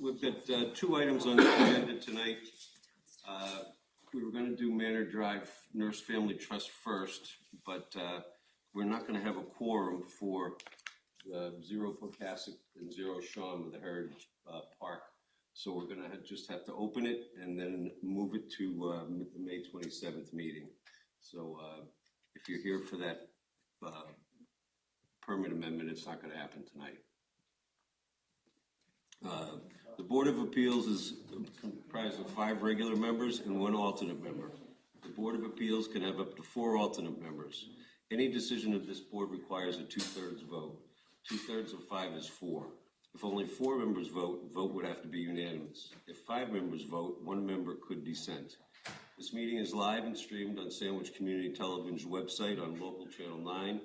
We've got two items on the agenda tonight. We were going to do Manor Drive Nurse Family Trust first, but we're not going to have a quorum for Zero Pocasset and Zero Shawn with the Heritage Park. So we're going to just have to open it and then move it to the May 27th meeting. So if you're here for that permit amendment, it's not going to happen tonight. The Board of Appeals is comprised of 5 regular members and 1 alternate member. The Board of Appeals can have up to 4 alternate members. Any decision of this board requires a 2/3 vote. 2/3 of 5 is 4. If only 4 members vote, vote would have to be unanimous. If 5 members vote, 1 member could dissent. This meeting is live and streamed on Sandwich Community Television's website on local channel 9.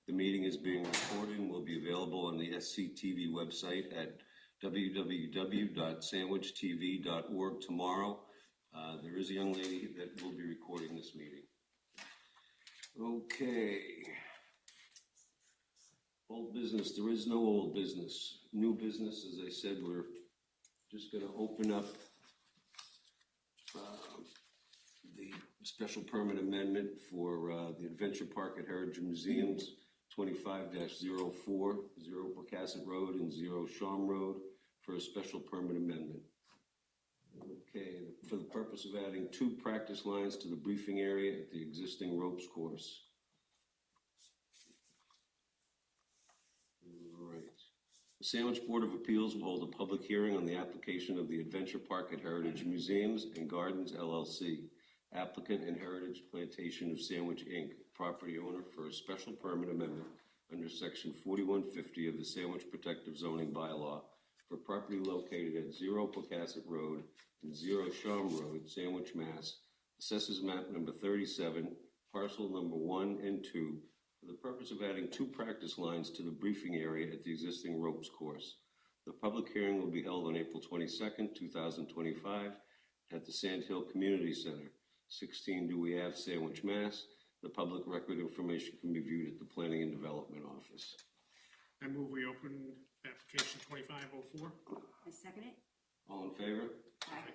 The meeting is being recorded and will be available on the SCTV website at www.sandwichtv.org tomorrow. There is a young lady that will be recording this meeting. Okay. Old business, there is no old business. New business, as I said, we're just going to open up the special permit amendment for the Adventure Park at Heritage Museums, 25-04, 0 Pocasset Road and 0 Shawn Road, for a special permit amendment. Okay, for the purpose of adding 2 practice lines to the briefing area at the existing ropes course. All right. The Sandwich Board of Appeals will hold a public hearing on the application of the Adventure Park at Heritage Museums and Gardens, LLC, applicant and Heritage Plantation of Sandwich, Inc., property owner, for a special permit amendment under Section 4150 of the Sandwich Protective Zoning Bylaw for property located at 0 Pocasset Road and 0 Shawn Road, Sandwich, Mass. Assessors map number 37, parcel number 1 and 2, for the purpose of adding 2 practice lines to the briefing area at the existing ropes course. The public hearing will be held on April 22nd, 2025 at the Sand Hill Community Center, 16 Dewey Ave, Sandwich, Mass. The public record information can be viewed at the Planning and Development Office. I move we open application 2504. I second it. All in favor? Aye.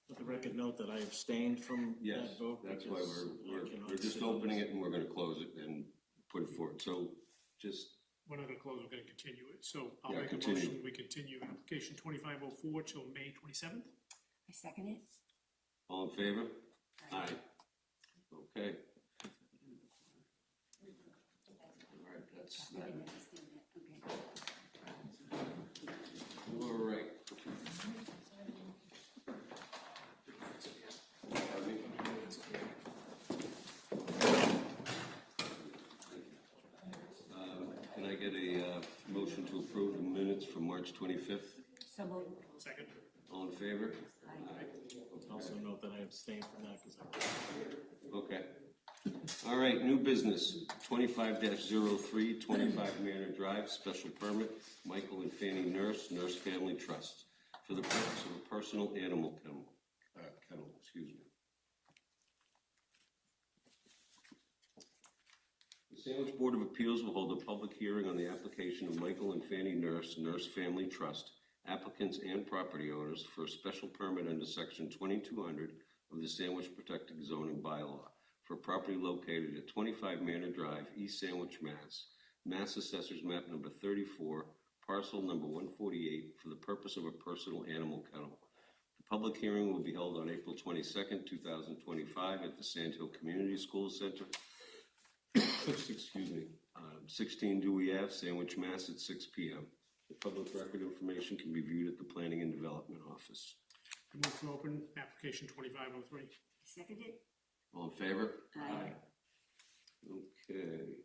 Let the record note that I abstained from that vote. That's why we're just opening it and we're going to close it and put it forward. So just... We're not going to close, we're going to continue it. So I'll make continue. a motion, we continue application 2504 till May 27th. I second it. all in favor? Aye. Okay. All right, that's I that. didn't understand that. Okay. All right. Can I get a motion to approve the minutes from March 25th? So moved. Second. All in favor? Aye. Also note that I abstained from that because I. Okay. All right, new business, 25-03, 25 Manor Drive, special permit, Michael and Fanny Nurse, Nurse Family Trust, for the purpose of a personal animal kennel, excuse me. The Sandwich Board of Appeals will hold a public hearing on the application of Michael and Fanny Nurse, Nurse Family Trust, applicants and property owners, for a special permit under Section 2200 of the Sandwich Protected Zoning Bylaw for property located at 25 Manor Drive, East Sandwich, Mass. Mass Assessors map number 34, parcel number 148, for the purpose of a personal animal kennel. The public hearing will be held on April 22nd, 2025 at the Sand Hill Community School Center, 16 Dewey Ave, Sandwich, Mass. at 6 p.m. The public record information can be viewed at the Planning and Development Office. I move to open application 2503. I second it. All in favor? Aye. Okay.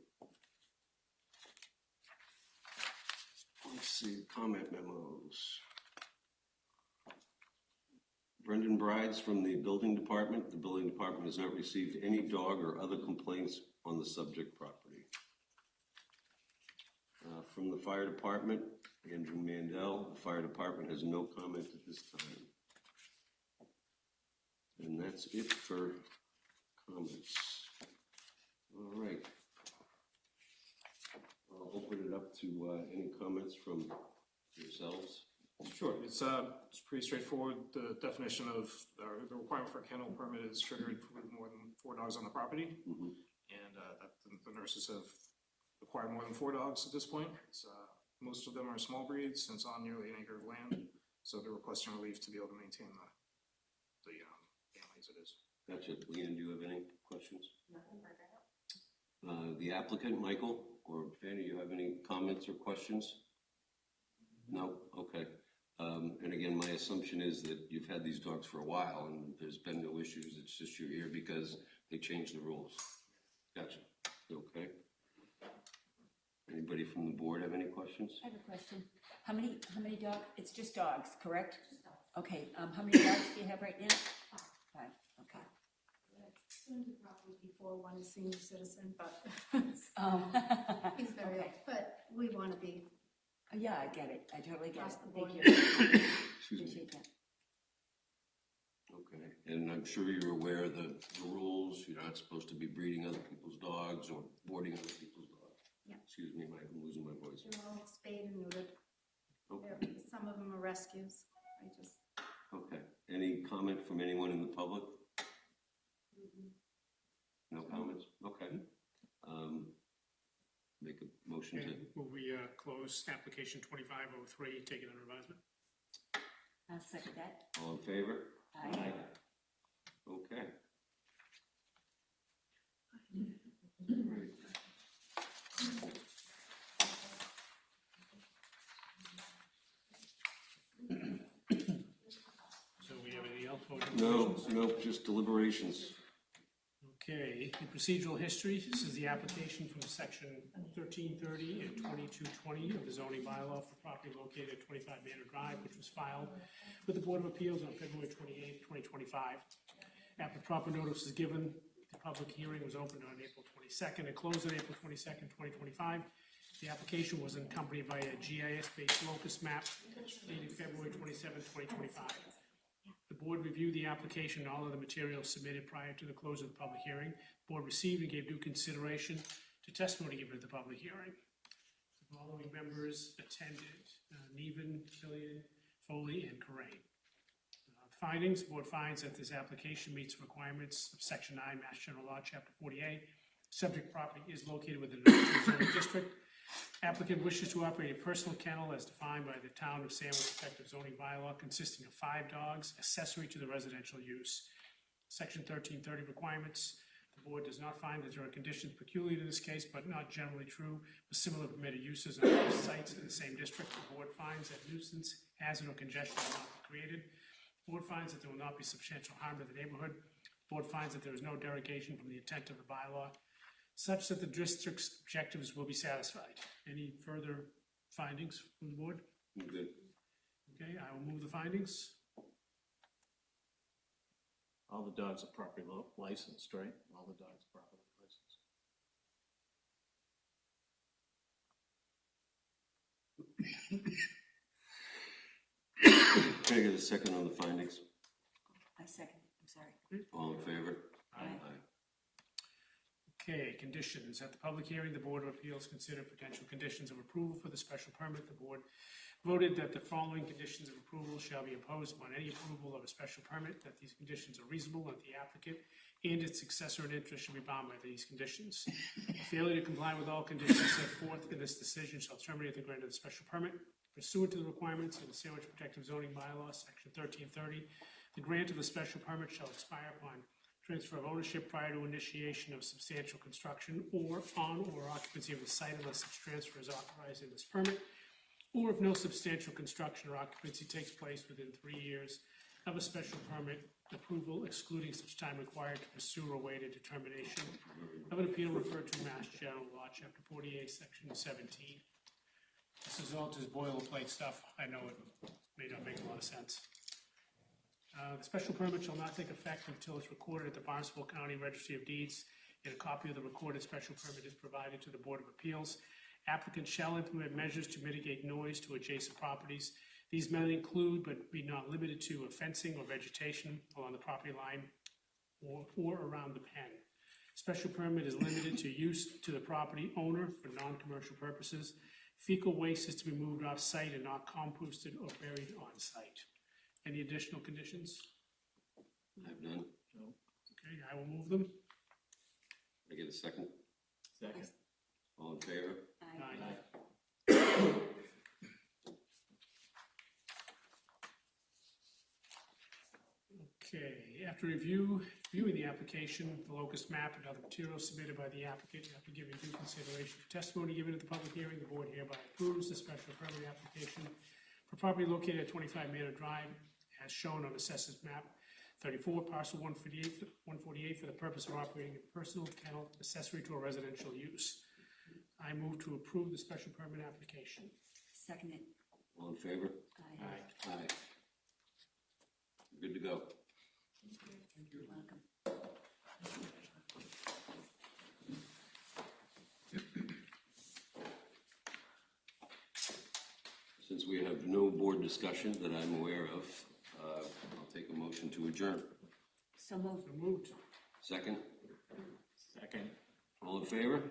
Let's see, comment memos. Brendan Brides from the Building Department. The Building Department has not received any dog or other complaints on the subject property. From the Fire Department, Andrew Mandel. The Fire Department has no comment at this time. And that's it for comments. All right. I'll open it up to any comments from yourselves. Mr. Sure, it's pretty straightforward. The definition of, the requirement for a kennel permit is triggered with more than 4 dogs on the property. And the nurses have acquired more than 4 dogs at this point. Most of them are small breeds, and it's on nearly an acre of land. So they're requesting relief to be able to maintain the family as it is. Gotcha. Leanne, do you have any questions? Nothing further. The applicant, Michael or Fanny, you have any comments or questions? No? Okay. And again, my assumption is that you've had these dogs for a while and there's been no issues. It's just you're here because they changed the rules. Gotcha. Okay. Anybody from the board have any questions? I have a question. How many dogs? It's just dogs, correct? Okay, how many dogs do you have right now? 5, okay. Soon to probably before one is senior citizen, but Oh. he's very, Okay. but we want to be. Yeah, I get it. I totally get Across it. the Thank board. you. Excuse me. Appreciate that. Okay. And I'm sure you're aware of the rules. You're not supposed to be breeding other people's dogs or boarding other people's dogs. Yeah. Excuse me, I'm losing my voice. They're all spayed and neutered. Okay. Some of them are rescues. Okay. Any comment from anyone in the public? No comments? Okay. Make a motion to, Okay, will we close application 2503, take it under advisement? I'll second that. all in favor? Aye. Okay. So we have anything else? Voting No, questions? no, just deliberations. Okay, in procedural history, this is the application from section 1330 and 2220 of the zoning bylaw for property located at 25 Manor Drive, which was filed with the Board of Appeals on February 28, 2025. After proper notice is given, the public hearing was opened on April 22nd and closed on April 22nd, 2025. The application was accompanied by a GIS-based locus map dated February 27, 2025. The board reviewed the application and all of the materials submitted prior to the close of the public hearing. The board received and gave due consideration to testimony given at the public hearing. The following members attended: Neven, Killian, Foley, and Corain. Findings: the board finds that this application meets requirements of Section 9, Mass General Law, Chapter 48. Subject property is located within the zoning district. Applicant wishes to operate a personal kennel as defined by the Town of Sandwich Effective Zoning Bylaw, consisting of 5 dogs, accessory to the residential use. Section 1330 requirements. The board does not find that there are conditions peculiar to this case, but not generally true, with similar permitted uses on other sites in the same district. The board finds that nuisance, hazard, or congestion will not be created. The board finds that there will not be substantial harm to the neighborhood. The board finds that there is no derogation from the intent of the bylaw, such that the district's objectives will be satisfied. Any further findings from the board? I'm good. Okay, I will move the findings. All the dogs are properly licensed, right? All the dogs are properly licensed. Can I get a second on the findings? I second. I'm sorry. All in favor? Aye. Okay, conditions. At the public hearing, the Board of Appeals considered potential conditions of approval for the special permit. The board voted that the following conditions of approval shall be imposed upon any approval of a special permit, that these conditions are reasonable, and that the applicant and its successor in interest should be bound by these conditions. Failure to comply with all conditions set forth in this decision shall terminate the grant of the special permit. Pursuant to the requirements of the Sandwich Protective Zoning Bylaw, Section 1330, the grant of the special permit shall expire upon transfer of ownership prior to initiation of substantial construction or on or occupancy of the site unless such transfer is authorized in this permit, or if no substantial construction or occupancy takes place within 3 years of a special permit approval, excluding such time required to pursue or await a determination of an appeal referred to Mass General Law, Chapter 48, Section 17. This is all just boilerplate stuff. I know it may not make a lot of sense. The special permit shall not take effect until it's recorded at the Barnstable County Registry of Deeds, and a copy of the recorded special permit is provided to the Board of Appeals. Applicants shall implement measures to mitigate noise to adjacent properties. These may include, but be not limited to, fencing or vegetation along the property line or around the pen. Special permit is limited to use to the property owner for non-commercial purposes. Fecal waste is to be moved off-site and not composted or buried on-site. Any additional conditions? I have none. Okay, I will move them. I get a second? Second. All in favor? Aye. Okay, after reviewing the application, the locust map and other materials submitted by the applicant, after giving due consideration to testimony given at the public hearing, the board hereby approves the special permit application for property located at 25 Manor Drive, as shown on Assessors Map 34, parcel 148 for the purpose of operating a personal kennel accessory to a residential use. I move to approve the special permit application. Second it. All in favor? Aye. Aye. Good to go. You're welcome. Since we have no board discussion that I'm aware of, I'll take a motion to adjourn. So moved. So moved. Second? Second. All in favor?